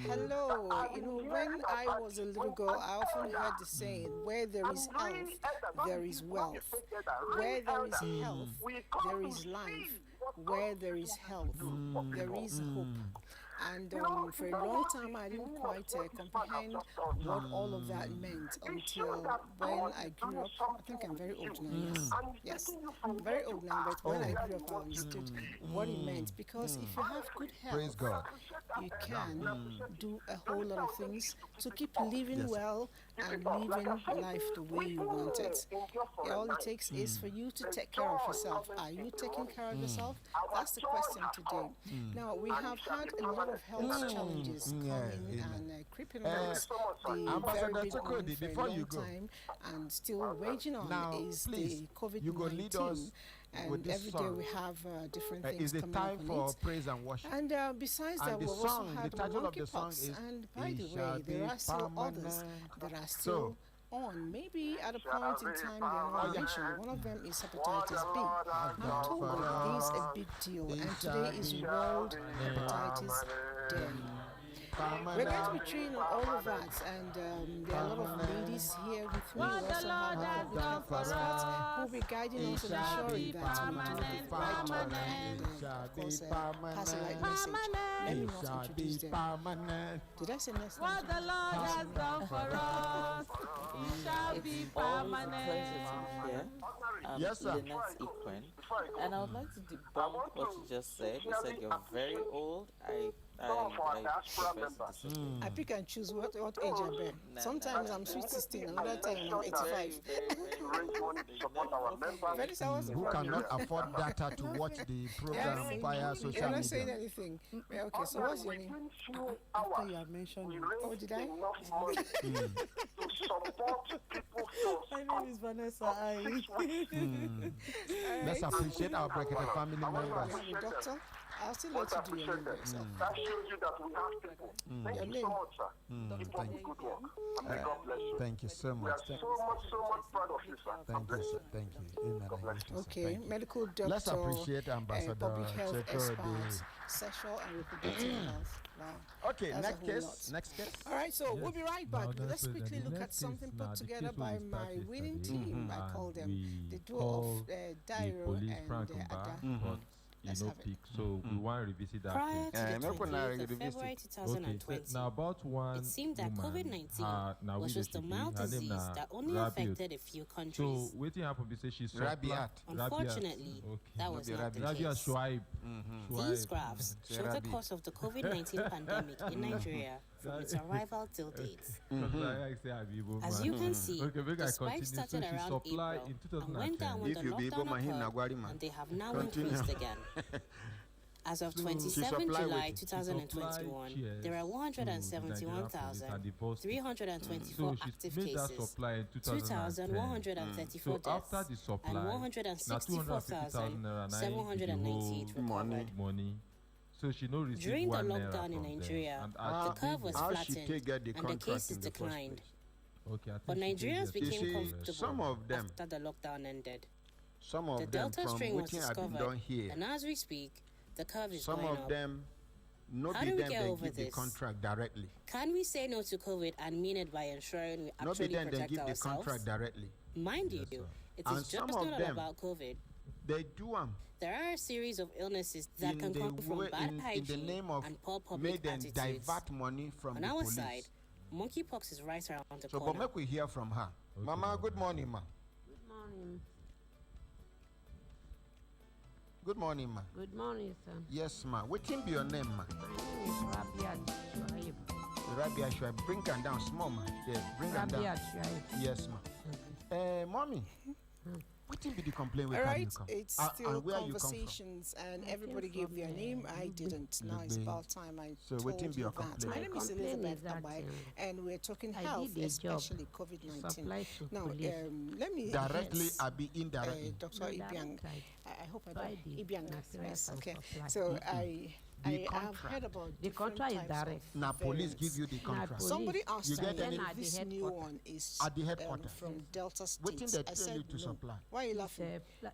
Hello. When I was a little girl, I often heard the saying, where there is health, there is wealth. Where there is health, there is life. Where there is health, there is hope. And for a long time, I didn't quite comprehend what all of that meant until when I grew up. I think I'm very old now, yes. I'm very old now, but when I grew up, I understood what it meant. Because if you have good health, praise God, you can do a whole lot of things to keep living well and living life the way you want it. All it takes is for you to take care of yourself. Are you taking care of yourself? That's the question today. Now, we have had a lot of health challenges coming and creeping on us. The very big one for a long time and still raging on now, is please, the COVID-19. And every day we have different things coming up on it. For praise and worship. And besides that, we've also had monkeypox. And by the way, there are still others that are still on. Maybe at a point in time they are not mentioned. One of them is hepatitis B. I'm told that this is a big deal, and today is World Hepatitis Day. We're going to be treating all of that, and there are a lot of ladies here with me. We also have the health experts who will be guiding us and ensuring that we do the right job and, of course, pass the right message. Let me not introduce them. Did I say next time? What the Lord has done for us, it shall be permanent. Yes, sir. And I would like to debunk what you just said. You said you're very old. I pick and choose what age I bear. Sometimes I'm sweet 16, another time I'm 85. Who cannot afford data to watch the program via social media? You're not saying anything. Okay, so what's your name? After you have mentioned it. Oh, did I? My name is Vanessa. Let's appreciate our Brekete family members. Doctor, I'll still let you do your name yourself. That shows you that we have people. Thank you so much, sir. Keep up the good work. And may God bless you. Thank you so much. We are so much proud of you, sir. Thank you, sir. Thank you. Okay, medical doctor. Let's appreciate Ambassador public health expert, Chekode. sexual and reproductive health. Wow. Okay, next case. All right, so we'll be right back. Let's quickly look at something put together by my winning team. I call them the duo of Dairo and Ada. Pick. So we want to revisit that. Prior to the 20th of February 2020, now about one it seemed that COVID-19 was just a mild disease that only affected a few countries. So waiting happen to say she's Rabiat. Unfortunately, that was not the case. These graphs show the course of the COVID-19 pandemic in Nigeria from its arrival till date. As you can see, the spike started around April and went down when the lockdown occurred, and they have now increased again. As of 27 July 2021, there are 171,324 active cases, 2,134 deaths, and 164,798 recovered. So she no receive During the one lockdown in Nigeria, the curve was flattened and the cases declined. But Nigerians became comfortable after the lockdown ended. The Delta strain was discovered, and as we speak, the curve is going up. Some of them, not How do we them, get they over give the this? contract directly. Can we say no to COVID and mean it by ensuring we actually Not them, they protect give ourselves? the contract directly. Mind you, it is just not about COVID. They do them. There are a series of illnesses that can come from bad hygiene in the name of and poor public attitudes. divert money from On the our police. side, monkeypox is right around the So, but corner. make we hear from her. Mama, good morning, ma. Good morning. Good morning, ma. Good morning, sir. Yes, ma. What be your name, ma? My name is Rabia Shuaib. Rabia Shuaib. Bring her down small, ma. Yeah, bring her Rabia down. Shuaib. Yes, ma. Mommy. What be the complaint with All you right, come? it's still conversations, and everybody gave their name. I didn't. Now it's about time I told be you your that. complaint? My name is Elizabeth that, Abai, and we're talking I health, did a job especially to COVID-19. supply to Now, police. let me Directly, I be indirectly. Dr. No, Ibiang. direct. I hope I By don't. the Ibiang. Nigerian Yes, okay. supply. So I have contract. heard about The different contract is types direct. of Now, police give variants. you the contract. police. Somebody asked You me get any- At the this new headquarters. one is At the headquarters. from Delta What thing State. they I tell said you to no. supply? Why are you It's laughing? yes.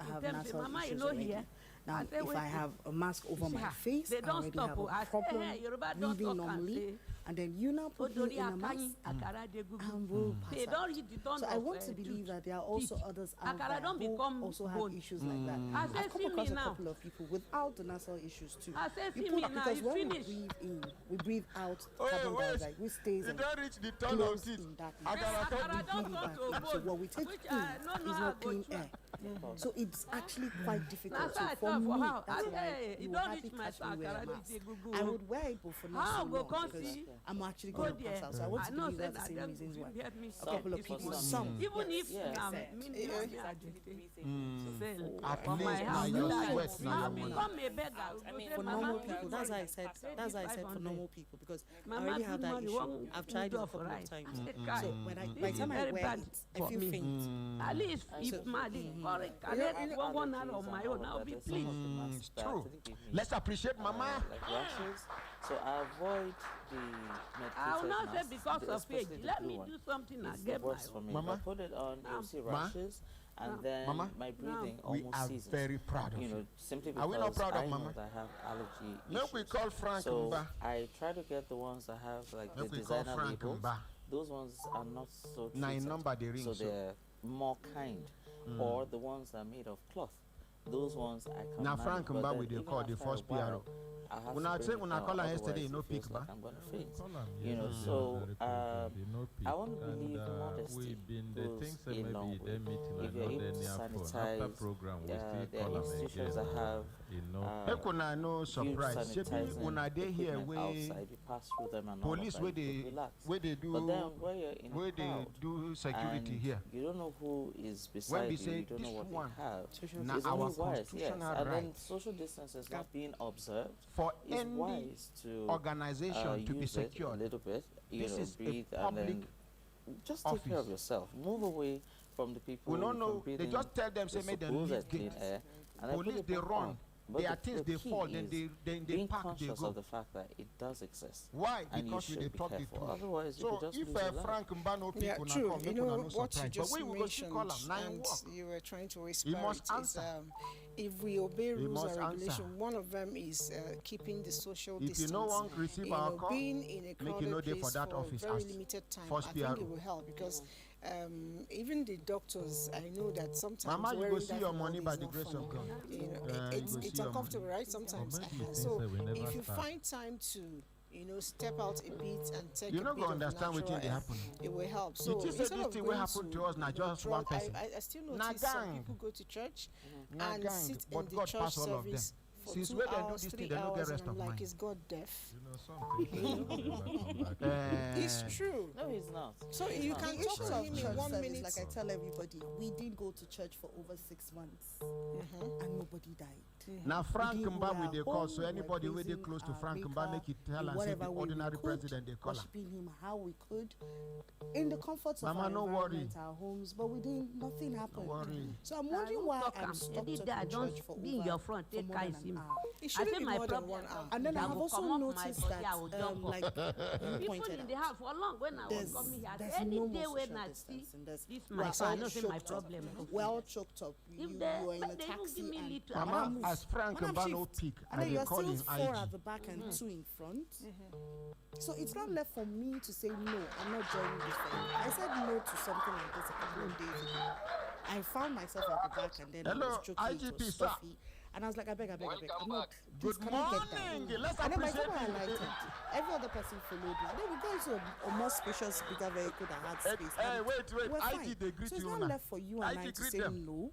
I have nasal issues already. Now, if I have a mask over my face, I already have a problem breathing normally. And then you now put me in a mask and will pass out. So I want to believe that there are also others out there who also have issues like that. I've come across a couple of people without the nasal issues too. Because when we breathe in, we breathe out carbon dioxide, which stays in that so what we take in is not clean air. So it's actually quite difficult. So for me, that's why you hardly catch me wear a mask. I would wear it, but for not so long because I'm actually going to pass out. So I want to believe that's the same reasons why. A couple of people, some. Even if at least for normal people, that's why I said for normal people, because I already have that issue. I've tried it a couple of times. So by the time I wear it, I feel faint. At least if Mali correct, I get one out of my own, I'll be pleased. True. Let's appreciate Mama. Like rashes. So I avoid the medicated I will not say masks, because of age. especially the Let blue me one. do something It's and the get my worst for own. me. Mama? If I put it on, you'll see rashes, and then Mama? my breathing We almost are ceases. very proud of You know, you. simply Are because we not proud of I Mama? know that I have allergy Look, issues. we call Frank So Mba. I try to get the ones that have like Look, the we call designer Frank labels. Mba. Those ones are not so Nine treated, number they ring, so so. they're more kind. Or the ones that are made of cloth. Those ones I can Now manage, Frank but Mba then with the even call the after first a while, PRO. I have When to I bring say it when I down, call her otherwise yesterday, it no feels pick, like ba. I'm gonna faint. You know, so, I want to believe modesty we've been the goes things that a long maybe way. they meeting If and you're not able then to near phone. After sanitize, program, we there still are call them institutions again. that have Make una no surprise. Shebi una dey here equipment where outside, you pass through them and all police of where that, you they could relax. where they But then do when you're in where a they crowd do security and here. you don't know who is When beside we you, say you don't know this what one, they have. now It's our only wise, yes. constitutional And then right social distance is not being observed. for It's any wise to organization to be use it a secured. little bit, you This know, is a breathe and public then just take care of office. yourself. Move away from the people. We don't from know. They breathing just tell them say the make them supposed leave clean gate. air, and then put Police it they back run. on. But There are the things they key fall, is then they being park, they conscious go. of the fact that it does exist. Why? And you Because we should dey be talk the careful. truth. Otherwise, you So could just if lose your life. Frank Mba no Yeah, pick una true. come, You make una know no what you surprise. But just we will go see mentioned, call am, nine and work. you were trying to He whisper must it, is, answer. if we obey rules must and regulation, answer. one of them is keeping the social If you distance. no one receive You our know, call, being in a make crowded you know dey place for that office very as limited time, first I think PRO. it will help because even the doctors, I know that sometimes Mama, you go wearing see that your for money long by is the not grace fun. of God. You know, You go it's see your uncomfortable, money. right? Sometimes. maybe things So that we never if you start. find time to, step out a bit and take You a no bit go of understand natural wetin dey air, happen. it will help. You So think say instead this of thing wey going happen to us na just drug, one person? I still Na notice some gang. people go to church Na and gang, sit but in the God church pass all of them. service for Since 2 when they do hours, this 3 thing, they no get hours, rest and I'm of like, mind. is God deaf? You know, something. It's true. No, he's not. So you can The talk issue to of him in church 1 service, minute. like I tell everybody, we didn't go to church for over 6 months, and nobody died. Now Frank We Mba were with the call, home, so we were anybody wey dey praising close to our Frank Mba Maker make it tell in and say the whatever way we ordinary could, president they call am. worshiping him how we could, in the comforts of Mama, our no worry. environment, our homes, but we didn't. Nothing happened. worry. So I'm wondering why I'm stuck Any to day I the don't church for be in over your front, for take more care than of an him. hour. It I shouldn't say be my more than problem 1 hour. And then I I have will also come off my noticed body, that, I will jump up. like you People pointed in the out, house for long when I was there's, coming here, there's any no day more when social I see distancing. this We're my car, I all know say my choked up. problem. We're all choked up. If they- You are in a when they even taxi give me and little Madam Mama, moves. as Frank Madam Mba no shift. pick, And I then dey you're call still him 4 at IG. the back and 2 in front. So it's not left for me to say no, I'm not joining this thing. I said no to something like this a couple of days ago. I found myself at the back and then I Hello, was joking, it IGP, was sir. stuffy. And I was like, I beg, I'm not, please, Good can I get that? morning. Let's And then by the appreciate time I him. lighted, every other person followed me. And then we got into a more spacious, bigger vehicle that had space. Hey, And wait. we're fine. IG they greet So it's you not now. left for you and I IG to greet say them. no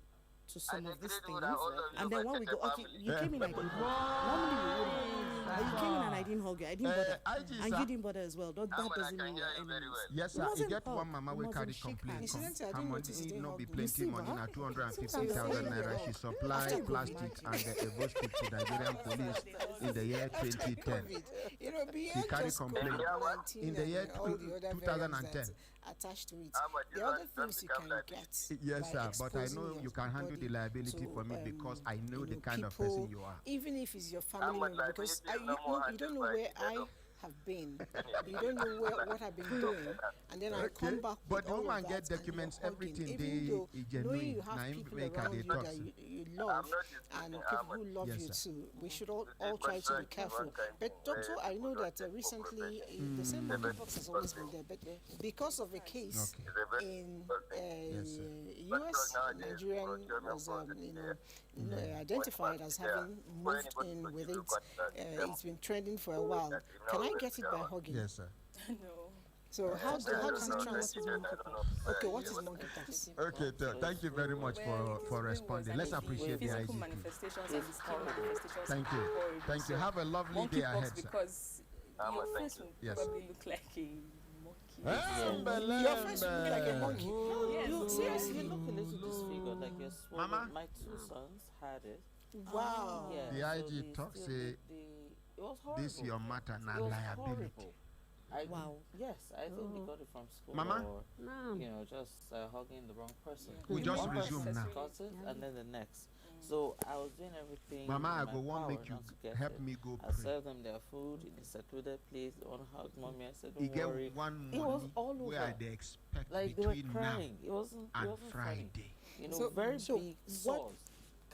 to some of these things. And And then when we go, okay, you came in, I didn't hug you. Normally we wouldn't. But you came in and I didn't hug you. I didn't bother. IG, And sir. you didn't bother as well. That doesn't mean we're enemies. Yes, It sir. You wasn't get hug. one mama It will wasn't carry shake complaint. hands. Incidentally, I Her didn't money notice you it didn't no hug be me. plenty see, money, ma? na Sometimes 250,000 I naira. say, She supply After plastic COVID. and the Ebo stick to Nigerian police in the year 2010. You know, beyond carry just complaint. COVID-19 In the year and all the other 2010. variants that attached to it, the other things you can get. Yes, by sir. But I exposing know your you can handle body the liability to, for me because I know the kind of people, person you are. even if it's your family member, because you don't know where I have been. You don't know what I've been doing, and then I come back. But with the all of woman that get and you're documents, hugging. everything Even they though is knowing genuine. you have Na people make her around dey you talk. that you love and people who love Yes, you sir. too, we should all try to be careful. But doctor, I know that recently the same monkeypox has always been there, but because of a case in US, Nigerian was identified as having moved in with it. It's been trending for a while. Can I get it by hugging? Yes, sir. So how does it transmit monkeypox? Okay, what is monkeypox? Okay, thank you very much for responding. Let's appreciate the physical IGP. manifestations and the skin manifestations. Thank you. horrible. Thank you. So Have a lovely day monkeypox ahead, sir. because Your face will Yes. probably look like a monkey. Your face will look like a monkey. You Seriously? look a little disfigured, like you're swollen. Mama? My two sons had it. Wow. Yeah, The so IG they talk still- say, it was horrible. this your matter, It not was liability. horrible. Wow. Yes, I think they got it from school. Mama? Or, just hugging the wrong person. We just One resume person now. got it, and then the next. So I was doing everything. Mama, in I my go one power make you not to get help it. me go I pray. served them their food in a secluded place. They want to hug mommy. I said, You don't get worry. one It was money all where over. they expect Like they were between now crying. It wasn't and funny. Friday. Very so big what- sores.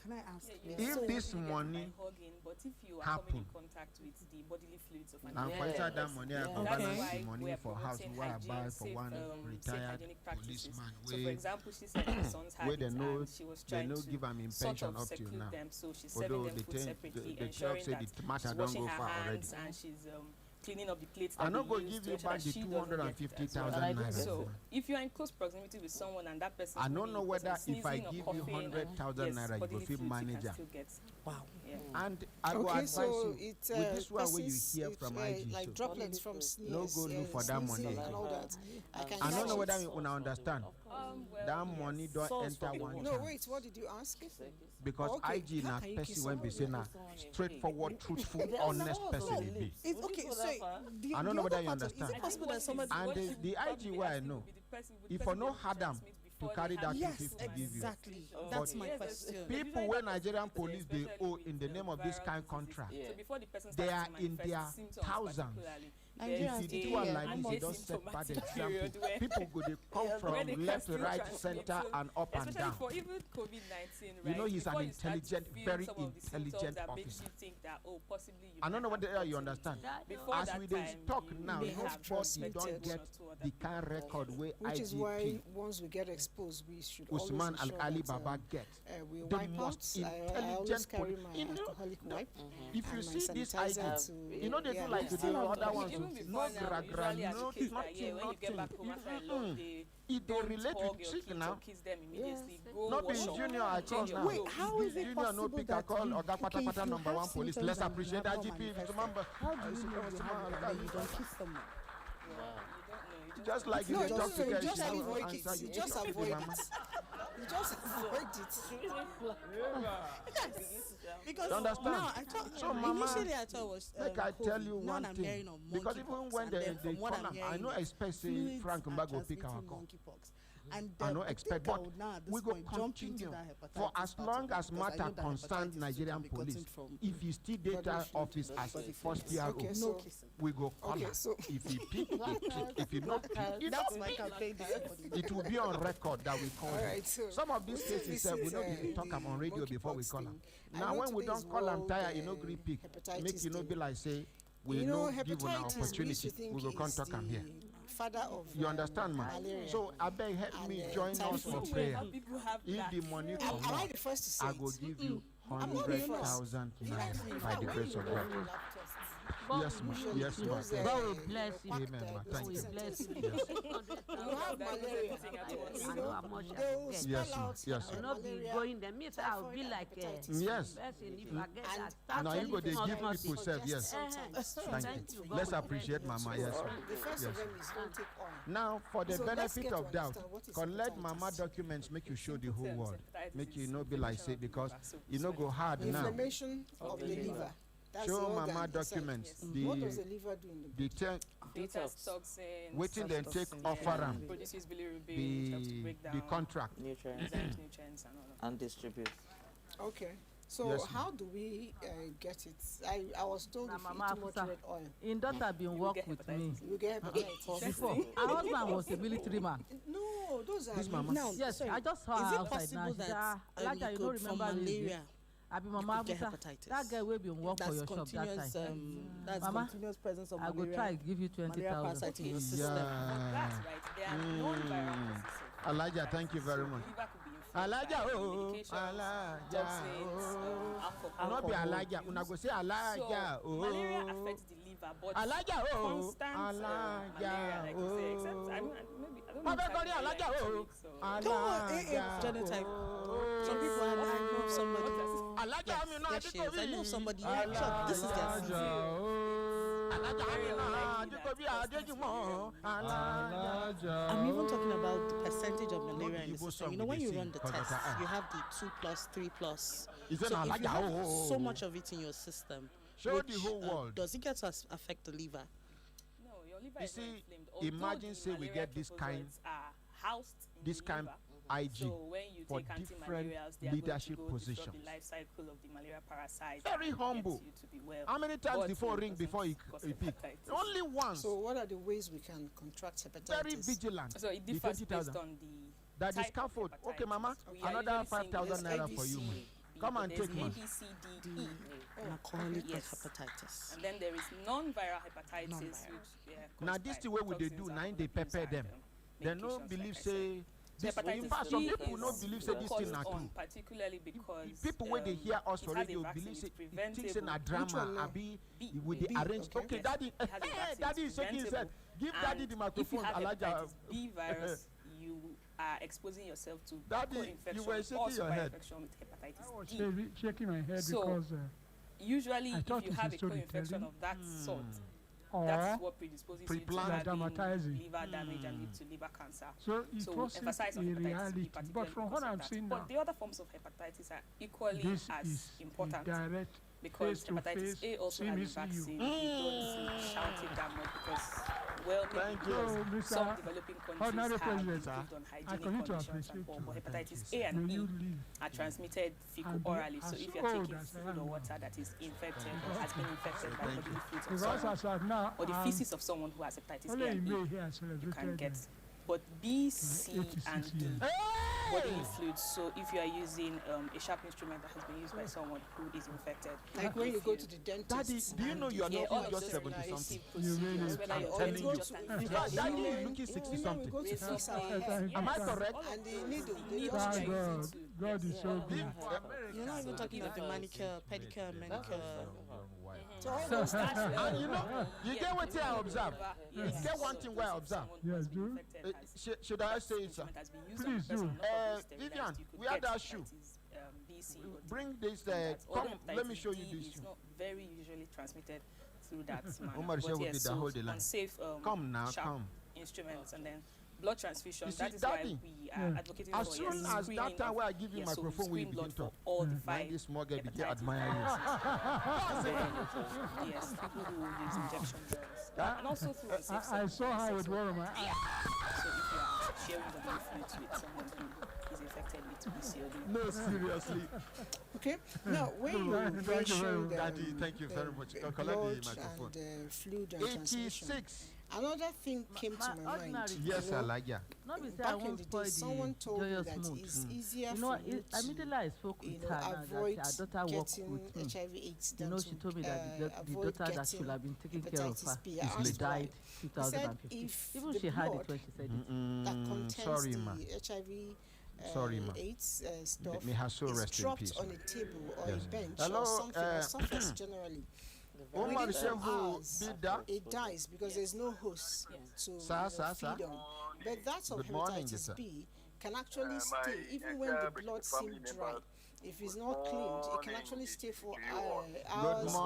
Can I ask? If this money hugging, but if you are happen, coming in contact with the bodily fluids of an and for inside that Yes. money, I Yeah. can That's balance why the money we are for house promoting where I buy hygiene, for safe, one safe retired hygienic practices. policeman. So, for example, she said her sons had where it they know and she was they trying know to give am in sort pension of up till seclude now. them. So she's serving Although them the food thing, separately, the ensuring church say that the matter she's don't washing go her far already. hands and she's cleaning up the plates. I'm that not they going to use give to you ensure back that the she doesn't get it as well. 250,000 naira. So if you're in close proximity with someone and that person, I don't know whether if I give you 100,000 naira, you will feel manager. Wow. And I will Okay, advise so you it's with this one where you persons, hear it's, from IG. like so droplets from sneeze. No go look for that sneezing money. and all that. I can I don't catch know it. whether you understand. that money don't Source enter from the one womb. No, chance. wait, what did you ask? Because Okay, IG how na can you person kiss when be say na straightforward, truthful, honest person it be. It's okay. So the, I don't know the whether other you part of- understand. Is it possible that somebody? And the IG where I know, if I know Adam to carry that Yes, 250 give you. exactly. That's my question. People when Nigerian police they owe in the name of this kind contract, they are in their thousands. If you do one like this, you don't set bad example. People go they come from left, right, center, and up and down. For even COVID-19, right? You know he's an before you start to intelligent, feel very some of the symptoms intelligent that makes officer. you think that, oh, possibly you I don't know might whether have you gotten understand. it. Before As that we time, talk you now, may nobody have don't transmitted get one or two other the kind record where Which is why IGP once we get exposed, we should Usman always Al ensure Ali that, Baba get. we the wipe most out. I always intelligent carry poli- my you know, alcoholic wipe. If you and my see this sanitizer IG, to- you know they yeah. do like Yeah. the Still other have ones. even No before now, gra gra, usually no as a case that, yeah, when you get back home after a long day, If they don't relate hug with your chick kids now, or kiss them immediately. Go not wash being up, junior at all change your now. Wait, clothes. how is it Junior no possible pick that a call you, or got okay, if pata you number have one police. symptoms Let's that you appreciate have that not GP. manifested, Remember, how do you know you have it and then you don't kiss someone? just like No, you just, talk to you girls, just she avoid will it. answer You you. just Talk to avoid mama. it. You just avoid it. Because You understand? now I thought So, mama, initially I thought it was Like I tell you now one I'm thing, hearing of because even monkeypox, when and they then from what come, I'm I hearing, know expect say fluids Frank are Mbago pick our transmitting call. monkeypox. And I know I expect, think I but would now at this we go point jump into continue that for hepatitis as part long of it, as because I matter know that concern hepatitis Nigerian can be gotten police. from If he still data Body office fluid, as body first fluid. PRO, Okay, no so kissing. we go call Okay, her. so If he pick, he pick. If he not pick, he That's not my pick. campaign this morning. It will be on record that we call all him. right. So Some of these cases, this we is, know they talk the am on radio before we monkeypox call him. thing. I Now know when we today don't is call him World, tire, you know gree pick. hepatitis Make you know day. be like say we You know, no give an hepatitis we used to opportunity. think We will come is talk am here. the father of You understand, man? malaria. So I beg help And, me uh, join us typhoid. for prayer. People have If that. the money Am come I out, the first to say I it? will give you not the first. 100,000 naira by the grace of God. Yes, ma. Yes, ma. Those, God will bless you. Amen, ma. Thank you. Bless you. You have malaria. You know, they will spell Yes, ma. out Yes, I will ma. not be malaria, going there. Me, I will be typhoid, like and a hepatitis. Yes. person if I get And that. Now you go they Not give nothing. people self. Yes. Sometimes. Thank you. God Let's will appreciate bless you. Mama. Yes, ma. The first Yes. of them is don't take oil. Now, for the So let's benefit get of to doubt, understand what is collect hepatitis. Mama documents, make you show the whole world. Hepatitis Make you is no be like say inflammation of the because liver, so you no go hard now. Inflammation of the liver. That's Show the organ Mama inside. documents. What does The the liver do in the the body? detox toxins. waiting they take toxins, offer yeah, am produces bilirubin, helps to the break down the contract. Nutrients nutrients and all of that. and distribute. Okay. So Yes, how do we get it? I was told Na if you Mama eat too much Afusa. red oil, In daughter been work get with me. hepatitis. you get hepatitis. Before, her husband was a military man. No, those are This mama. Now, Yes, sorry, I just saw is her it outside possible now. She that said, "Ah, Elijah, you you don't could from remember me." malaria I be you Mama could get Abuja. hepatitis? That girl will be work for That's your shop that continuous, time. that's Mama, continuous presence of I go malaria. try give you Malaria 20,000. parasite in your system. That's Yeah. right. They are non-viral processes. Elijah, thank you very much. Liver could be influenced Elijah, by oh, medications, Elijah, toxins, alcohol. Not be Elijah. Una go say Elijah. So, malaria Oh. affects the liver, but Elijah, oh. constant malaria, like you say, except I don't know. Papa Goni, Elijah, oh. Elijah, genotype. oh. Some people I know somebody. Elijah, I mean, no, There I she think is. I know of somebody. Elijah, This is their season. oh. I'm even talking about the percentage of malaria in the system. You know, when you run the test, you have the 2+, 3+. So if you have so much of it in your system, show the whole world. Does it get to affect the liver? No, your liver you is not see, inflamed. imagine say we get this kind IG so when you for take different antimalarials, leadership going to positions. The life cycle of the malaria parasite. Very humble. You to be well. How many times the phone ring before he pick? Only once. So what are the ways we can contract hepatitis? Very vigilant. So it differs based on the that is scaffold. Okay, Mama, another 5,000 naira for you. Come and take one. A, B, C, D, E. Alcoholic hepatitis. And then there is non-viral hepatitis. Which, now this the way we they do. Now they pepper them. They no believe say. This, in fact, some people don't believe say this thing na true. Particularly because people when they hear us for radio believe say things in a drama. Abi with the arrange. Okay, daddy, daddy is shaking his head. Give daddy the microphone. Alaja. B virus, you are exposing yourself to daddy. You were shaking your head. I was shaking my head because. Usually, if you have a co-infection of that sort. That's what predisposes you to having liver damage and lead to liver cancer. So it wasn't emphasize on a hepatitis reality. B, But from what I'm seeing now, but the other forms of hepatitis are equally as important. Direct because hepatitis A also has a vaccine. You don't shout it that much because, some developing countries have improved on hygienic conditions and all, but hepatitis A and E are transmitted fecal-orally. So if you're taking food or water that is infected or has been infected by bodily fluids of someone, or the feces of someone who has hepatitis A and E, you can get. But B, C, and D bodily fluids. So if you are using a sharp instrument that has been used by someone who is infected, like when you go to the dentist. Daddy, do you know you are not just 70 something? I'm telling you. Daddy is looking 60 something. Am I correct? And the needle. God is so good. You're not even talking about the manicure, pedicure, manicure. And you get what I observe. You get one thing where I observe. Yes, do. Should I say it, sir? Please do. Vivian, we had that shoe. Bring this. Come, let me show you this shoe. It's not very usually transmitted through that Omar manner. But hold the line. Unsafe, come now, come. Instruments and then blood transfusion. You see, that is why we are advocating as for soon as that time where I give you microphone, we begin to all the five. This small guy begin admire you. Yes, people who use injection drugs. And also through I saw how it wore my eye. So if you are sharing the fluids with someone who is infected with PCOD. No, seriously. Okay. Now, when you mentioned Daddy, thank you very much. Blood and fluid and 86. Another thing came to my mind. Yes, Alaja. Back in the day, someone told me that it's easier for you to immediately I spoke with her avoid that her daughter worked getting with HIV/AIDS than she told me that the avoid daughter that should have been taking care of her she died 2015. Even she had it when she said it. That contains the HIV AIDS stuff is dropped on a table or a bench or something or surface generally. Within some hours, it dies because there's no host to feed on. But that of hepatitis B can actually stay even when the blood seems dry. If it's not cleaned, it can actually stay for hours, days,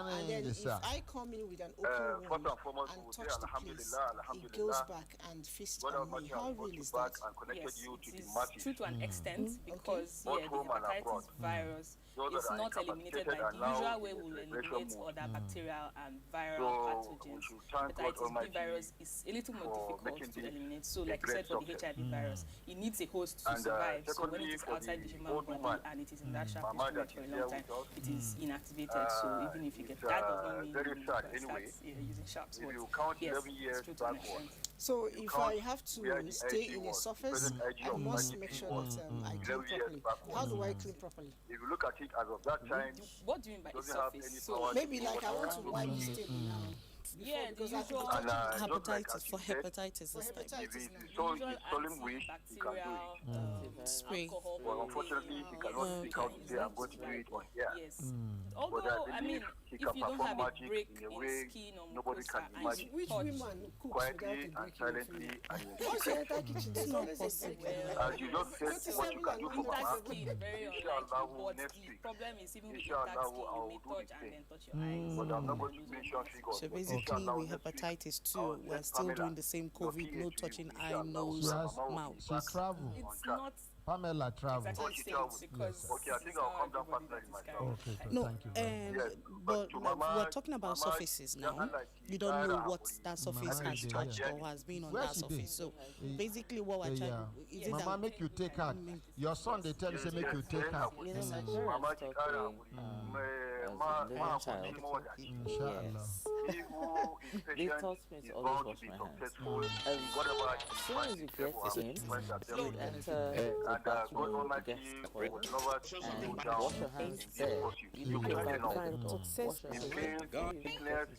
and then if I come in with an open wound and touch the place, it goes back and feasts on me. How real is that? Yes, it is true to an extent because the hepatitis virus is not eliminated by the usual way we will eliminate other bacterial and viral pathogens. Hepatitis B virus is a little more difficult to eliminate. So like you said for the HIV virus, it needs a host to survive. So when it is outside the human body and it is in that sharp instrument for a long time, it is inactivated. So even if you get that, does not mean you start using sharps. But yes, it's true to an extent. So if I have to stay in a surface, I must make sure that I clean properly. How do I clean properly? If you look at it as of that time, what do you mean by a surface? So maybe like I want to wipe this table now. before because the usual hepatitis for hepatitis this time. If it's solemn wish, you can do it. Spray. Well, unfortunately, he cannot speak out and say, I'm going to do it on here. Yes. Although, I mean, if you don't have a break in skin or nobody can imagine. Which woman cooks Quietly without and silently and in what's your entire kitchen? There's always a break. as you just said, what you can do for Mama, Inshallah, next the week. problem is even with Inshallah, that skin, I you will may do touch the and same. then touch your eyes. But I'm not going to mention figures. So basically, with hepatitis too, we're still doing the same COVID, no touching eye, nose, mouth. She travel. It's not Pamela travel. exactly the same because Okay, I think I'll come down personally myself. Okay, so No, thank you. very much. Yes, but to like, Mama, we're talking about Mama, surfaces Ghana now. like You don't know what Ghana, that surface Mama has is touched there. or has been on Where that she dey? surface. So Eh, basically, what we're trying is it Mama, that make you take out. Your son, they tell you, say, make you take out. You know, Nigeria Mama, is talking Inshallah. He who is They patient taught me is to bound always to wash be my hands. successful in As whatever soon as you get in, you enter the and God bathroom, the Almighty guest will toilet, cover and you wash down. your hands there. You You take can out clean time up. to wash your In hands, pain, sickness, into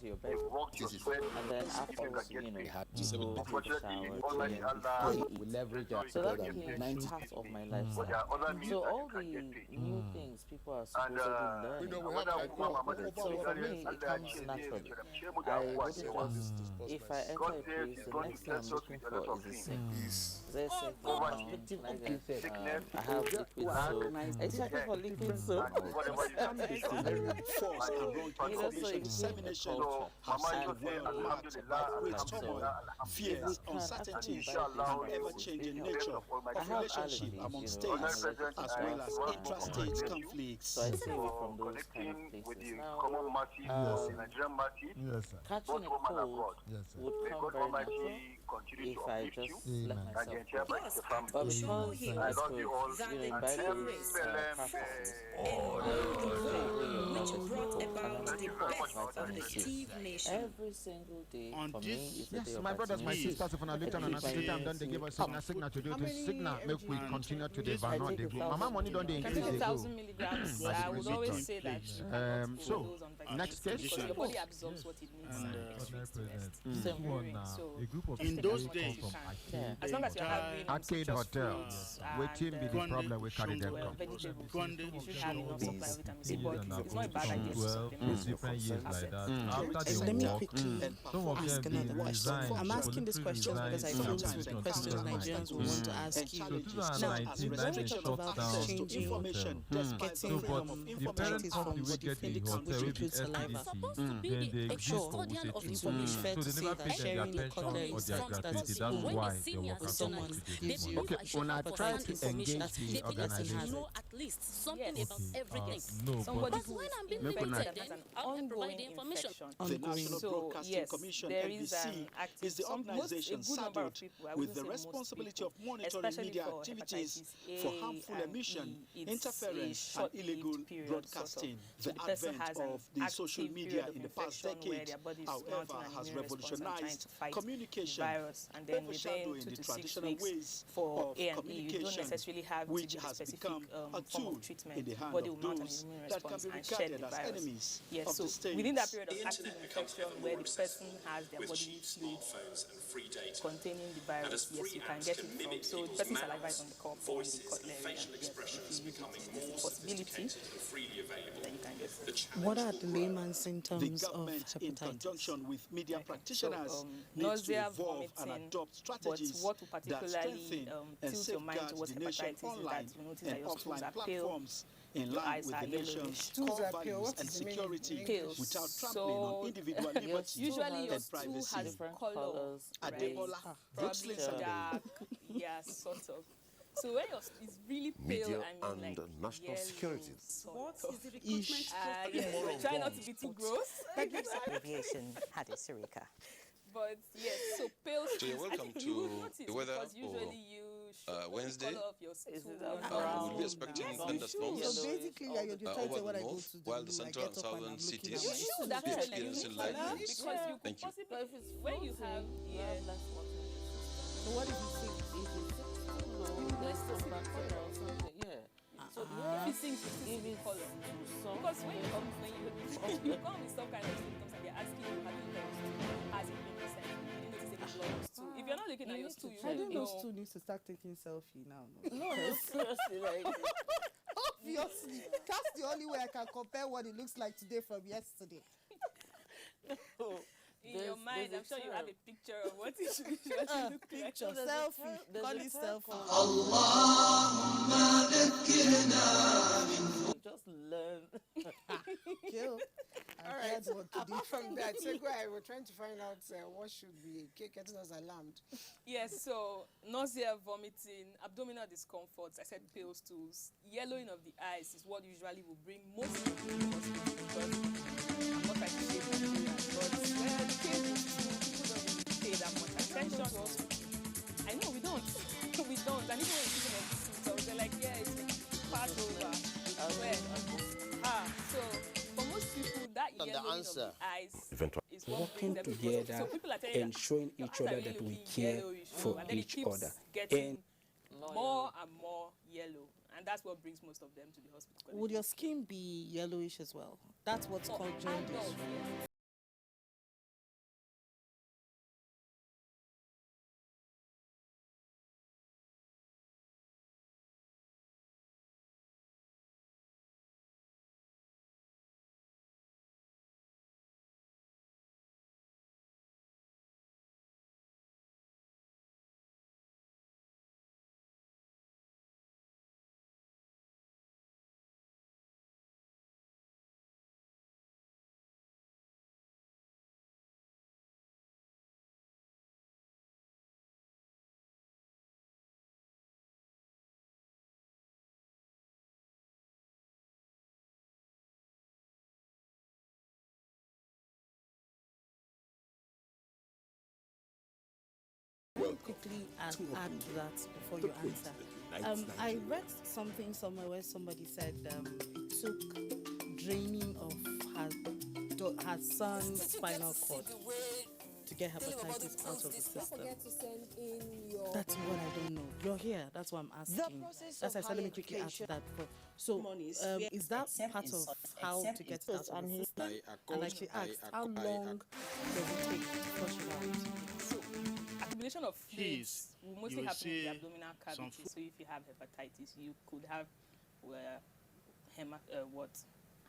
your they bed, walk your sweat, and then afterwards, you know, you go take a unfortunately, shower, Almighty change. Allah We leverage our So that together. became part of my But there lifestyle. are other means So that all you the can get paid. new things people are And supposedly learning, whether I woman, grew up mama, with it. the So for children, me, it Allah, comes she- naturally. she- I wouldn't just, if I enter God a says place, he's the going next to thing I'm bless us looking with a lot for of is a things. sink. There's a sink Poverty, I have liquid soap, exactly for liquid soap. and whatever you can do. False and wrong It also information includes dissemination culture. So, have Mama, seen you the say, world marked Alhamdulillah, with Alhamdulillah, turmoil, Alhamdulillah. fears, We uncertainties, can't Inshallah, and ever-changing we nature of Almighty of I have relationship allergies, among you know, states, I'm as allergic well as to intrastate ants. conflicts. So I stay away So, from those kind of connecting with places. the Now, common market, the Nigerian market, Yes, sir. catching both a home and cold abroad. Yes, sir. would May come God very natural Almighty continue if to I uplift just you Amen. let and myself the entire go. body of the family. But Amen. because Thank I I love could, you all. you know, And invite them, these them, practices, which brought about the Thank you very much, birth of the Steve Nation. every single day On for me is a Yes, day of my brothers, my activity. sisters, if I later on another time, then they give us signal to do it. Signal make we continue to the van on the go. Mama money don't they Can increase take the go. 1,000 milligrams. I would always say that you cannot so, overdose on vitamins next case. because your body absorbs what it needs And, to rest. Same one now. So, A group of In people those come days, from Yeah. Arcade. as long as you're having Arcade Hotel. Waiting be the problem we carry them well, come. vegetables, Gwande, you should have enough supply of vitamin C, These but and it's not a bad from idea to 12 supplement different years like that. After Let they me work, quickly some of ask them another they question. resign. I'm asking this question because I feel this is the questions Nigerians will want to ask you. So 2019, Now, when they we shut talk about down changing the hotel. getting No, but the parent hepatitis company from will get the appendix, hotel which will be includes saliva. SPDC. Then they give Sure, for it will be Wuse fair So to they say never that pay them sharing their the pension cutlery or is their something gratuity. that's That's equal why with they work out someone this money. Okay, when I try to engage that the the person organization, has Know at least something Yes. about everything. No, somebody but But when I'm being Make una- infected, that has then an I'll provide ongoing the information. infection. The ongoing. National So, Broadcasting yes, Commission, there is NBC, an active, is the a organization good number of saddled people, I with wouldn't the say most responsibility people, of monitoring especially media for activities hepatitis for A harmful and emission, E. It's a interference, and short-lived illegal period, broadcasting. sort of. So The the person advent has an of the social active media period of in the past infection where decade, their body is however, mounting an has immune response and trying revolutionized to fight communication, the virus, and then within overshadowing 2 the to 6 traditional weeks ways for of A and E, you don't communication, necessarily have to which give a has specific become a form tool of treatment. in the The hand body of will mount an those immune that can response be and shed regarded the as virus. enemies Yes, of so the state. within that period of active infection where the person has their body fluids containing the virus, yes, you can get it from. So the person's saliva is on the cup or on the cutlery, and yes, if you use it, there's a possibility that you can get it. What are the layman The symptoms of government, in hepatitis? conjunction with media practitioners, So, needs to nausea, evolve and vomiting, adopt but strategies what will that particularly strengthen and tilt your mind safeguard towards the nation hepatitis is online that you notice that and your stools offline are pale, platforms in your line eyes with are the yellowish. nation's Stools core are pale. values What and is the meaning? security Pales. without trampling So, on individual liberty usually your and stool privacy. has different color, colors, right? Adebola, Probably Brooklyn dark, yeah, sort of. So when it's really pale Media and and like national yellow, security. What sort is the of. recruitment Yeah, try not to be too gross. Abbreviation had a Sirika. But yes, so pale So you're skins, I welcome think you will to notice the weather because usually you show Wednesday. the color of your stool. Is it on brown? We'll be expecting Yes, thunderstorms So basically, you're trying to say over when the I go north, to the while the loo, I central get and up and I'm southern looking cities at You my should be actually experiencing light because rains. you could Thank you. possibly But if it's when you have less water. So what if you say If it's too low, there's some bacteria or something. Yeah. So if it sinks, you if see it's color. too soft, Because when you come with some kind of symptoms and they're asking you, have you heard of taking at your stool, you I think know. those two need to start taking selfie now. No, seriously, like. Obviously, that's the only way I can compare what it looks like today from yesterday. In your mind, I'm sure you have a picture of what it should look like. Picture, selfie, call it selfie. Just learn. Kill. All right. Apart from that, we're trying to find out what should be getting us alarmed. Yes, so nausea, vomiting, abdominal discomfort, I said pale stools, yellowing of the eyes is what usually will bring most people to the hospital because I'm not trying to say Nigeria, but the case is true, people don't really pay that much attention to hospital. I know we don't. We don't. And even when you're thinking of these symptoms, they're like, yeah, it's part over. So for most people, that yellowing of the eyes is what working brings them together so people are telling and you, showing each other that we care for and then each it keeps other. getting And more and more yellow, and that's what brings most of them to the hospital. Would your skin be yellowish as well? That's what's called jaundice. Quickly and add to that before you answer. I read something somewhere where somebody said it took draining of her son's spinal cord to get hepatitis out of the system. That's what I don't know. You're here. That's what I'm asking. That's why I said let me quickly ask that. So, is that part of how to get it out of the system? And like she asked, how long does it take to flush it out? So, accumulation of fluids will mostly happen in the abdominal cavity. So, if you have hepatitis, you could have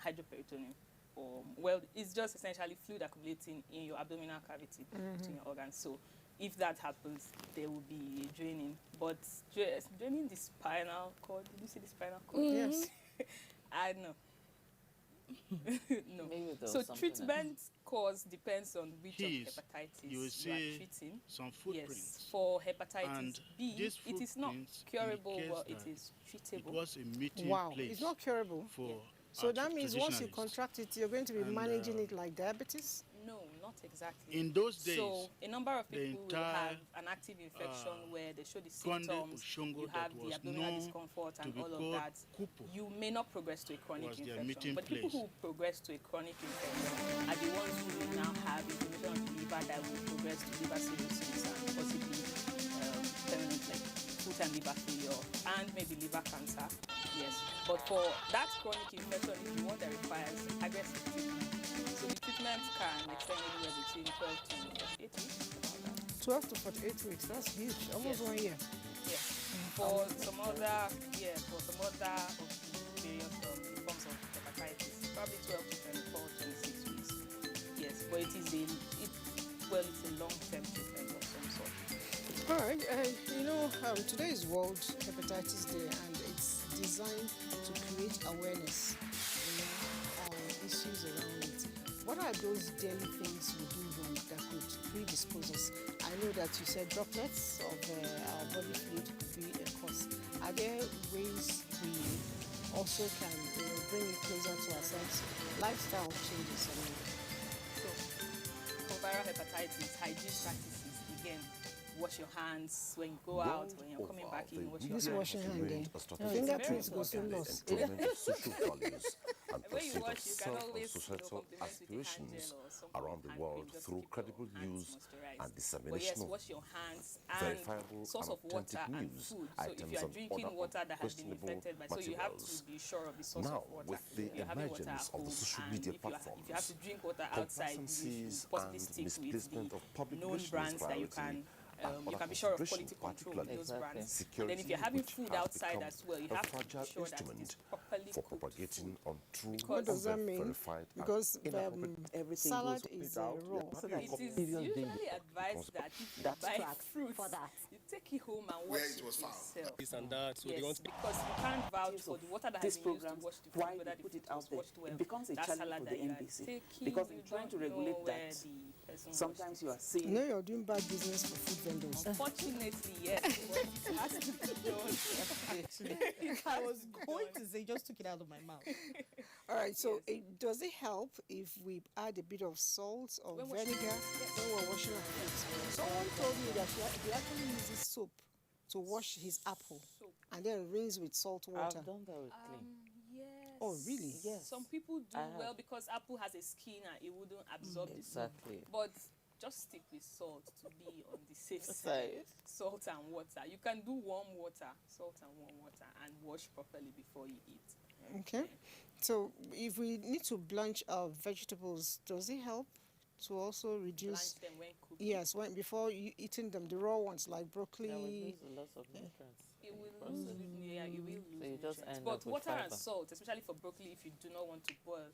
hydroperitoneum. Well, it's just essentially fluid accumulating in your abdominal cavity between your organs. So if that happens, there will be draining. But draining the spinal cord, did you see the spinal cord? Yes. I know. No. So treatment cause depends on which of hepatitis you are treating. Some footprints. Yes, for hepatitis B, it is not curable, but it is treatable. It was a meeting place. It's not curable. So that means once you contract it, you're going to be managing it like diabetes? No, not exactly. In those days, so a number of people will have an active infection where they show the symptoms, you have the abdominal discomfort and all of that. You may not progress to a chronic infection, but people who progress to a chronic infection are the ones who will now have inflammation of the liver that will progress to liver cirrhosis and possibly permanent, like full-time liver failure and maybe liver cancer. Yes, but for that chronic infection is the one that requires aggressive treatment. So the treatment can extend anywhere between 12 to 48 weeks. 12 to 48 weeks, that's huge, almost 1 year. Yes. For some other of the various forms of hepatitis, probably 12 to 24, 26 weeks. Yes, but it's a long-term treatment of some sort. All right, today is World Hepatitis Day, and it's designed to create awareness on issues around it. What are those daily things we do wrong that could predispose us? I know that you said droplets of our body fluid could be a cause. Are there ways we also can bring it closer to ourselves? Lifestyle changes. So, for viral hepatitis, hygiene practices, again, wash your hands when you go out, when you're coming back in, wash your hands. Washing hand, fingerprints go so lost. When you wash, you can always societal aspirations around the world through credible news and dissemination of wash your hands verifiable source and of water authentic and news, food. So if you are drinking water that has been infected by, so you have to be sure of the source now, of water. with the emergence of the social media platforms, if you have to drink water outside, you possibly stick with the known brands that you can you can be sure of quality control in those brands. And then if you're having food outside as well, you have to be sure that it's properly for cooked propagating untrue What does that mean? verified Because everything salad goes is out. raw. It is usually advised that if you buy fruit, you take it home and wash it yourself. This and that. So Yes, they want because you can't vouch for the water that has been used to wash the food, why whether you the put food it out was there. washed well. It becomes a That challenge salad for that the you are NBC taking, because you in trying to don't know regulate where that, the person sometimes you are You seeing know you're doing bad business for food vendors. Unfortunately, yes. But it has to be done. I was going to say, just took it out of my mouth. All right, so does it help if we add a bit of salt or vinegar when we're washing our food? Someone told me that he actually uses soap to wash his apple and then rinse with salt water. I've done that with clay. Yes. Oh, really? Yes. Some people do well because apple has a skin and it wouldn't absorb the salt. Exactly. But just stick with salt to be on the safe side. Salt and water. You can do warm water, salt and warm water, and wash properly before you eat. Okay. So if we need to blanch our vegetables, does it help to also reduce? Blanch them when cooking. Yes, before you eating them, the raw ones like broccoli. Yeah, we lose lots of nutrients. It will lose, you will lose So you just nutrients. end But up with water and fiber. salt, especially for broccoli, if you do not want to boil,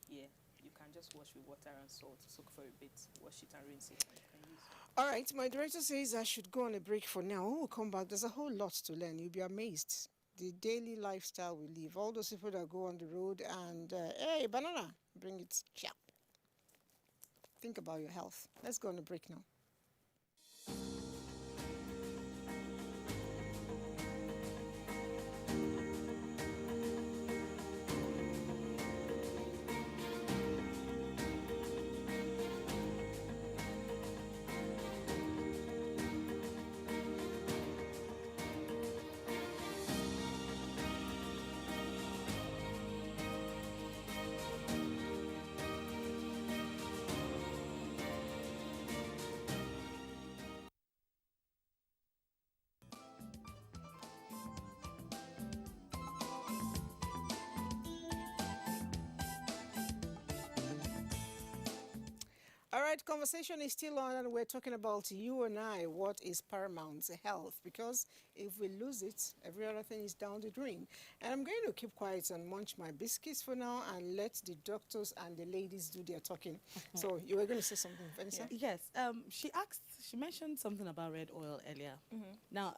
you can just wash with water and salt, soak for a bit, wash it and rinse it, and you can use it. All right, my director says I should go on a break for now. When we come back, there's a whole lot to learn. You'll be amazed. The daily lifestyle we live. All those people that go on the road and, hey, banana, bring it. Ciao. Think about your health. Let's go on a break now. All right, conversation is still on, and we're talking about you and I. What is paramount? Health. Because if we lose it, every other thing is down the drain. And I'm going to keep quiet and munch my biscuits for now and let the doctors and the ladies do their talking. So you were going to say something, Vanessa? Yes. She mentioned something about red oil earlier. Now,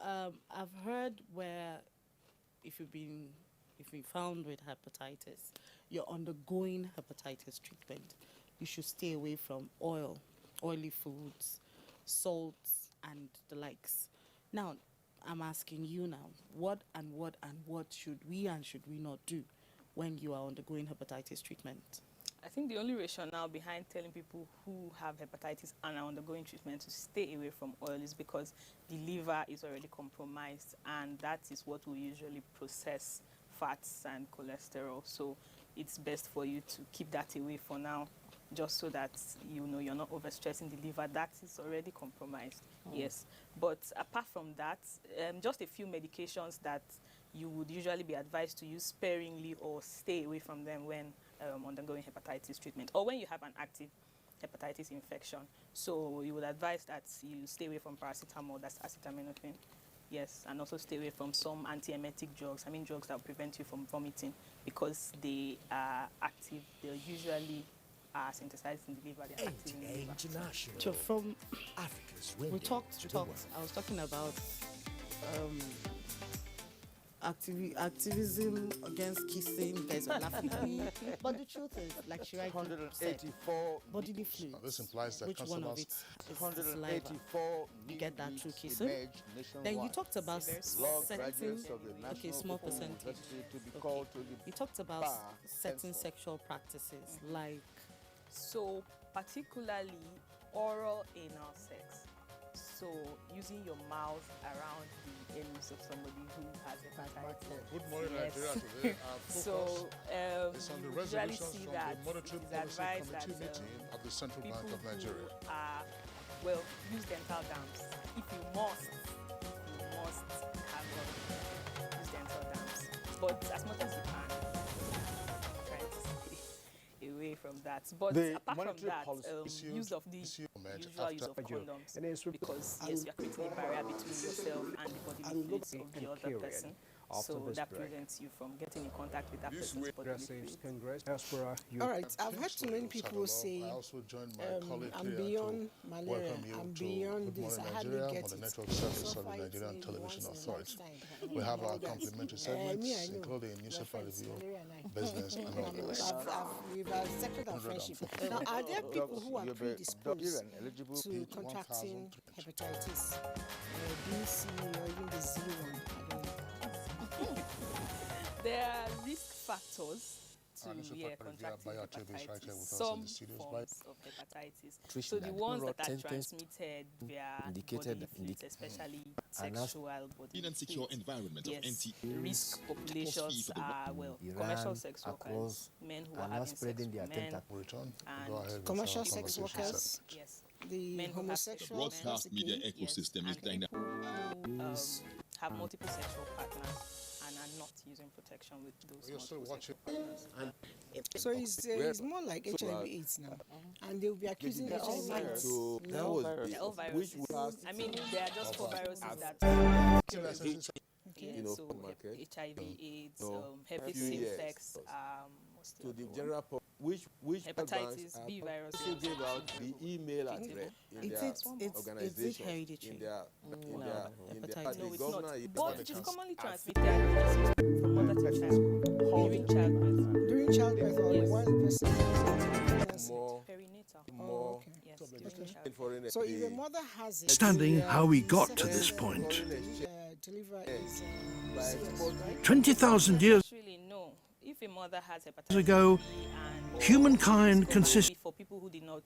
I've heard where if you've been found with hepatitis, you're undergoing hepatitis treatment, you should stay away from oily foods, salts, and the likes. Now, I'm asking you now, what should we not do when you are undergoing hepatitis treatment? I think the only rationale behind telling people who have hepatitis and are undergoing treatment to stay away from oil is because the liver is already compromised, and that is what will usually process fats and cholesterol. So it's best for you to keep that away for now, just so that you're not overstressing the liver that is already compromised. Yes, but apart from that, just a few medications that you would usually be advised to use sparingly or stay away from them when undergoing hepatitis treatment or when you have an active hepatitis infection. So you would advise that you stay away from paracetamol, that's acetaminophen. Yes, and also stay away from some antiemetic drugs. I mean drugs that will prevent you from vomiting because they are active. They're usually synthesized in the liver. They're active in the liver. International. So from Africa's we talked. I was talking about activism against kissing. You guys are laughing at me, but the truth is, like she rightly said, bodily fluids. This implies that which one of it is saliva? You get that through kissing. Then you talked about setting, small percentage. You talked about certain sexual practices like. So particularly oral anal sex. So using your mouth around the anus of somebody who has hepatitis. Good morning, Nigeria. Today our so is on the resolutions from the Monetary Policy Committee meeting at the Central Bank of Nigeria. Use dental dams. If you must have one, use dental dams. But as much as you can, try to stay away from that. But apart from that, use of the government usual use of condoms, because yes, you're creating a barrier between yourself and the bodily fluids of the other person. So that prevents you from getting in contact with that person's bodily fluids. All right, I've heard too many people say, I'm beyond malaria, I'm beyond this, I hardly get the it. network service of the Nigerian Television Authority. We have our complimentary segments, including newspaper review, business, and all the rest. We've accepted our friendship. Now, are there people who are predisposed to contracting hepatitis, B, C, or even the Z one? I don't know. There are risk factors to contracting hepatitis, some forms of hepatitis. So the ones that are transmitted via bodily fluids, especially sexual bodily insecure fluids. environment of NTA. Risk populations are, commercial sex workers, men who are having sex with men, and commercial sex workers, yes, the men homosexual broadcast media ecosystem is dynamic. who have multiple sexual partners and are not using protection with those multiple sexual partners. So it's more like HIV/AIDS now, and they'll be accusing HIV/AIDS. They're all viruses. I mean, there are just 4 viruses that so HIV/AIDS, herpes simplex, to the general public, which hepatitis B virus. also gave out the email address in their organization, in their the governor. But it is commonly transmitted from mother to child during childbirth. During childbirth, or while the person is perinatal. More. Yes, during childbirth. So if a mother has it, Understanding how we got to this point. Deliver is 20,000 years Actually, no. If a mother has hepatitis ago, B and humankind consisted for people who did not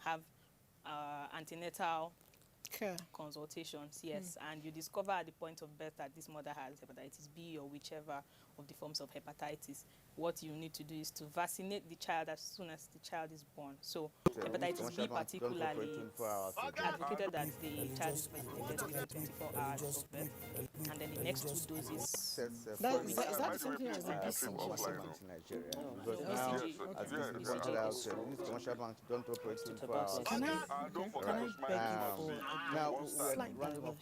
have antenatal care consultations, yes, and you discover at the point of birth that this mother has hepatitis B or whichever of the forms of hepatitis, what you need to do is to vaccinate the child as soon as the child is born. So hepatitis B particularly, advocated that the child is vaccinated within 24 hours of birth, and then the next 2 doses. is that something as a BCG or something? Commercial banks don't operate 24 hours. Can I beg you for a slight diversion?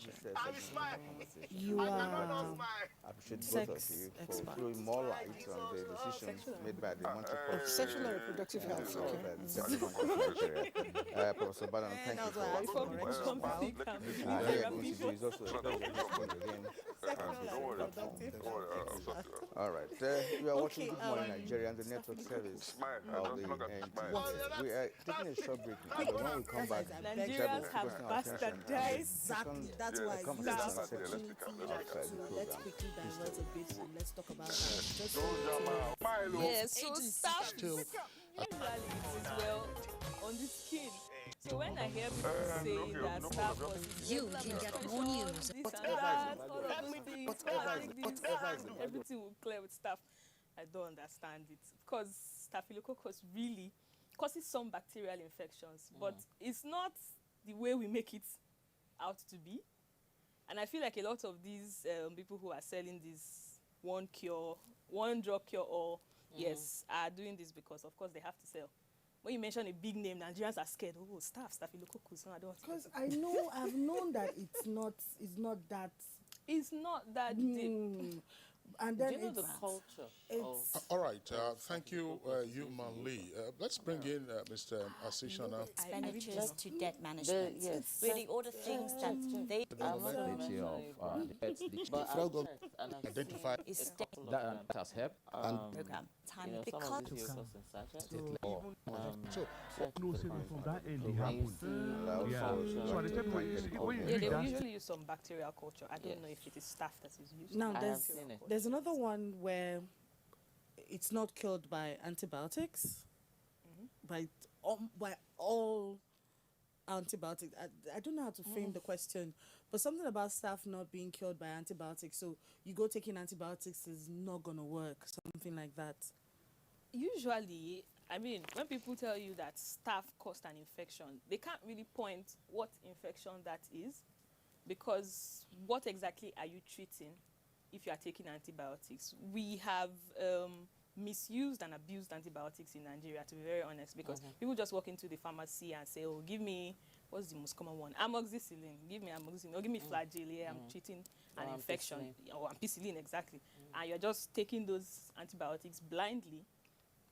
You are sex expert. Throwing more light on the decisions made by the Monte Sexual and reproductive health. Professor Badan, thank you for It's also a all right. We are watching Good Morning Nigeria, the network service of the NTA. We are taking a short break now, but when we come back, Nigerians have bastardized. That's why you have this opportunity to let's quickly divert a bit and let's talk about that. Yes, so staff usually it is well on the skin. So when I hear people saying that staff was You can get more news. Everything will clear with staff. I don't understand it, because staphylococcus really causes some bacterial infections, but it's not the way we make it out to be. And I feel like a lot of these people who are selling this one drug cure all, yes, are doing this because of course they have to sell. When you mention a big name, Nigerians are scared. Oh, staphylococcus. No, I don't. Because I've known that it's not that. It's not that deep. And then it's the culture. All right. Thank you, Yuman Lee. Let's bring in Mr. Asisha now. Expenditures to debt management. Yes. Really, all the things that they Identify that has helped. program time because from that end they happen. So at the time when you read they that, usually use some bacterial culture. I don't know if it is staff that is used. Now there's another one where it's not cured by antibiotics, by all antibiotics. I don't know how to frame the question, but something about staff not being cured by antibiotics. So you go taking antibiotics is not gonna work. Something like that. Usually, I mean, when people tell you that staph caused an infection, they can't really point what infection that is, because what exactly are you treating if you are taking antibiotics? We have misused and abused antibiotics in Nigeria, to be very honest, because people just walk into the pharmacy and say, oh, give me what's the most common one? Amoxicillin. Give me amoxicillin. Or give me flagyl. I'm treating an infection. Or ampicillin, exactly. And you're just taking those antibiotics blindly.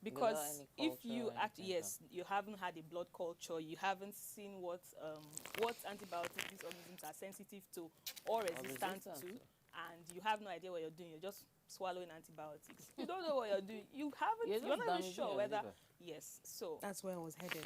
Because if you actually, you haven't had a blood culture, you haven't seen what antibiotics these organisms are sensitive to or resistant to, and you have no idea what you're doing, you're just swallowing antibiotics. You don't know what you're doing. You're not even sure whether, so. That's where I was headed.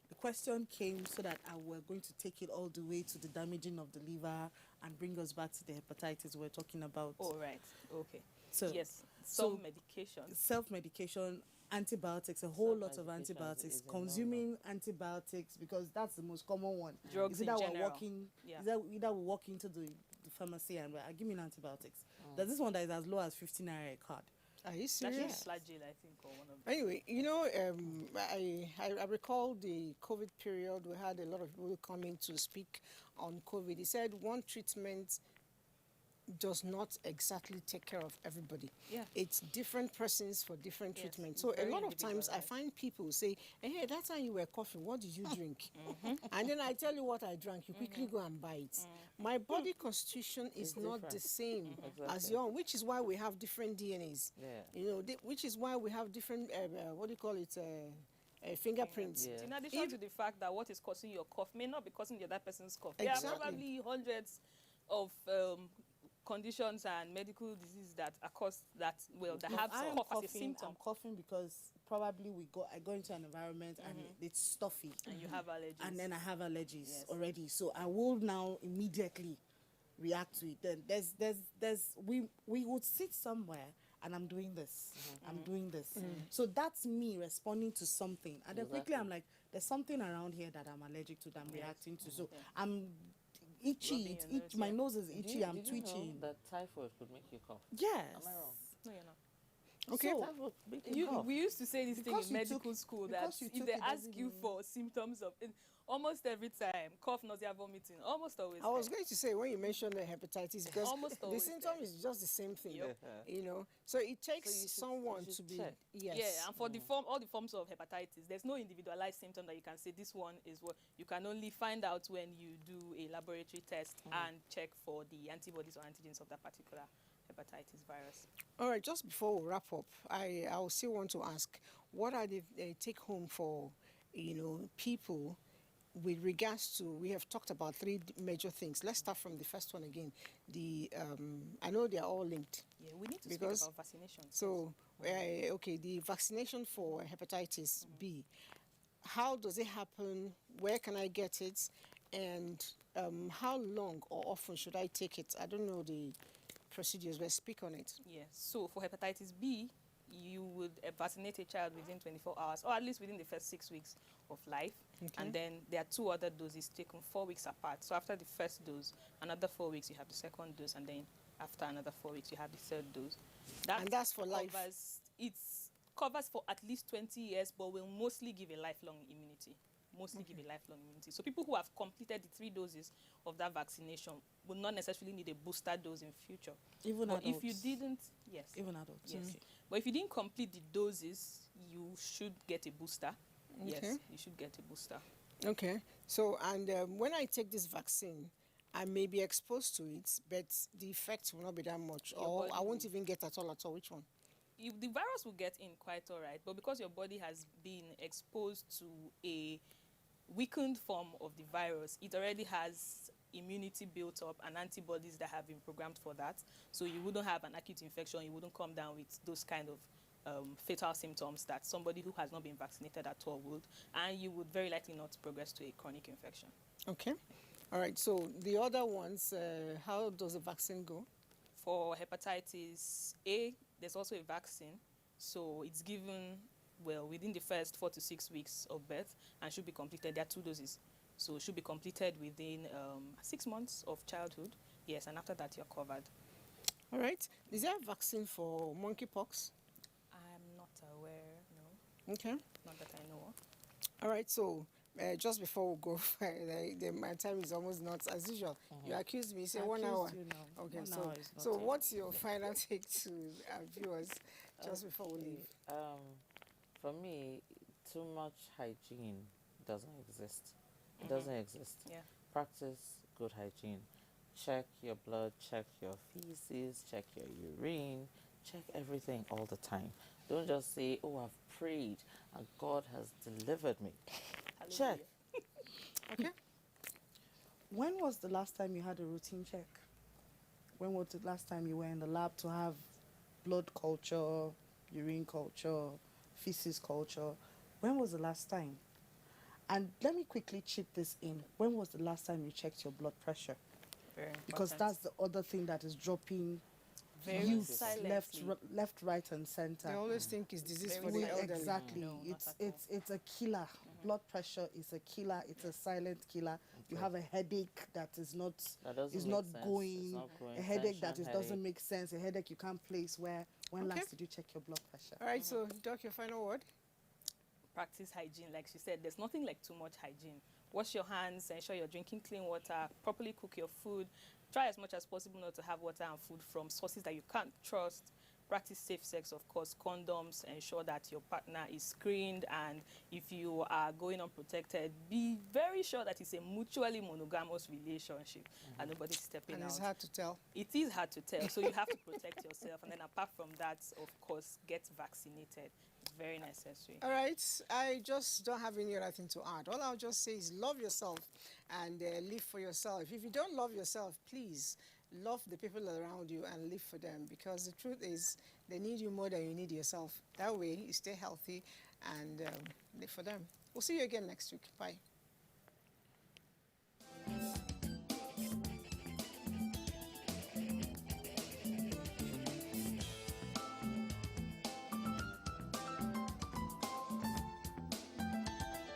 The question came so that we're going to take it all the way to the damaging of the liver and bring us back to the hepatitis we're talking about. Oh, right. Okay. So, yes, self-medication. Self-medication, antibiotics, a whole lot of antibiotics, consuming antibiotics, because that's the most common one. Drugs in general. Either we walk into the pharmacy and give me an antibiotics. There's this one that is as low as 15 naira a card. Are you serious? Flagyl, I think, or one of them. Anyway, I recall the COVID period. We had a lot of people coming to speak on COVID. He said one treatment does not exactly take care of everybody. Yeah. It's different persons for different treatments. So a lot of times I find people say, hey, that time you were coughing, what did you drink? And then I tell you what I drank, you quickly go and buy it. My body constitution is not the same as yours, which is why we have different DNAs. Which is why we have different, fingerprints. In addition to the fact that what is causing your cough may not be causing the other person's cough. Exactly. There are probably hundreds of conditions and medical diseases that are caused that have cough as a symptom. I'm coughing because probably I go into an environment and it's stuffy. And you have allergies. And then I have allergies already. So I will now immediately react to it. Then we would sit somewhere and I'm doing this. I'm doing this. So that's me responding to something. And then quickly I'm like, there's something around here that I'm allergic to, that I'm reacting to. So I'm itchy. My nose is itchy. I'm twitching. Did you know that typhoid could make you cough? Yes. Am I wrong? No, you're not. Okay. So, we used to say this thing in medical school that if they ask you for symptoms of almost every time, cough, nausea, vomiting, almost always. I was going to say when you mentioned the hepatitis, because the symptom is just the same thing, So it takes someone to be and for all the forms of hepatitis, there's no individualized symptom that you can say this one is what you can only find out when you do a laboratory test and check for the antibodies or antigens of that particular hepatitis virus. All right, just before we wrap up, I still want to ask, what are the take home for people with regards to, we have talked about three major things. Let's start from the first one again. I know they are all linked. Yeah, we need to speak about vaccination. So, the vaccination for hepatitis B, how does it happen? Where can I get it? And how long or often should I take it? I don't know the procedures, but speak on it. Yes. So for hepatitis B, you would vaccinate a child within 24 hours, or at least within the first 6 weeks of life. Okay. And then there are 2 other doses taken 4 weeks apart. So after the first dose, another 4 weeks, you have the second dose, and then after another 4 weeks, you have the third dose. And that's for life? It covers for at least 20 years, but will mostly give a lifelong immunity. So people who have completed the 3 doses of that vaccination will not necessarily need a booster dose in future. Even adults. If you didn't, even adults. Yes. But if you didn't complete the doses, you should get a booster. Okay. Yes, you should get a booster. Okay. So, and when I take this vaccine, I may be exposed to it, but the effects will not be that much, or I won't even get at all. Which one? The virus will get in quite all right, but because your body has been exposed to a weakened form of the virus, it already has immunity built up and antibodies that have been programmed for that. So you wouldn't have an acute infection, you wouldn't come down with those kind of fatal symptoms that somebody who has not been vaccinated at all would, and you would very likely not progress to a chronic infection. Okay. All right. So the other ones, how does the vaccine go? For hepatitis A, there's also a vaccine. So it's given, within the first 4 to 6 weeks of birth and should be completed. There are 2 doses. So it should be completed within 6 months of childhood. Yes, and after that, you're covered. All right. Is there a vaccine for monkeypox? I'm not aware, no. Okay. Not that I know of. All right. So just before we go, my time is almost not as usual. You accused me, say 1 hour. Okay. So what's your final take to our viewers just before we leave? For me, too much hygiene doesn't exist. It doesn't exist. Yeah. Practice good hygiene. Check your blood, check your feces, check your urine, check everything all the time. Don't just say, oh, I've prayed and God has delivered me. Check. Okay. When was the last time you had a routine check? When was the last time you were in the lab to have blood culture, urine culture, feces culture? When was the last time? And let me quickly chip this in. When was the last time you checked your blood pressure? Very important. Because that's the other thing that is dropping youths left, right, and center. They always think it's disease for the elderly. Exactly. No, it's a killer. Blood pressure is a killer. It's a silent killer. Okay. You have a headache that is not going. A headache that doesn't make sense. A headache you can't place. When last did you check your blood pressure? All right. So, Doc, your final word. Practice hygiene. Like she said, there's nothing like too much hygiene. Wash your hands, ensure you're drinking clean water, properly cook your food. Try as much as possible not to have water and food from sources that you can't trust. Practice safe sex, of course, condoms, ensure that your partner is screened, and if you are going unprotected, be very sure that it's a mutually monogamous relationship and nobody's stepping out. And it's hard to tell. It is hard to tell, so you have to protect yourself, and then apart from that, of course, get vaccinated. It's very necessary. All right, I just don't have any other thing to add. All I'll just say is love yourself and live for yourself. If you don't love yourself, please love the people around you and live for them, because the truth is they need you more than you need yourself. That way you stay healthy and live for them. We'll see you again next week. Bye.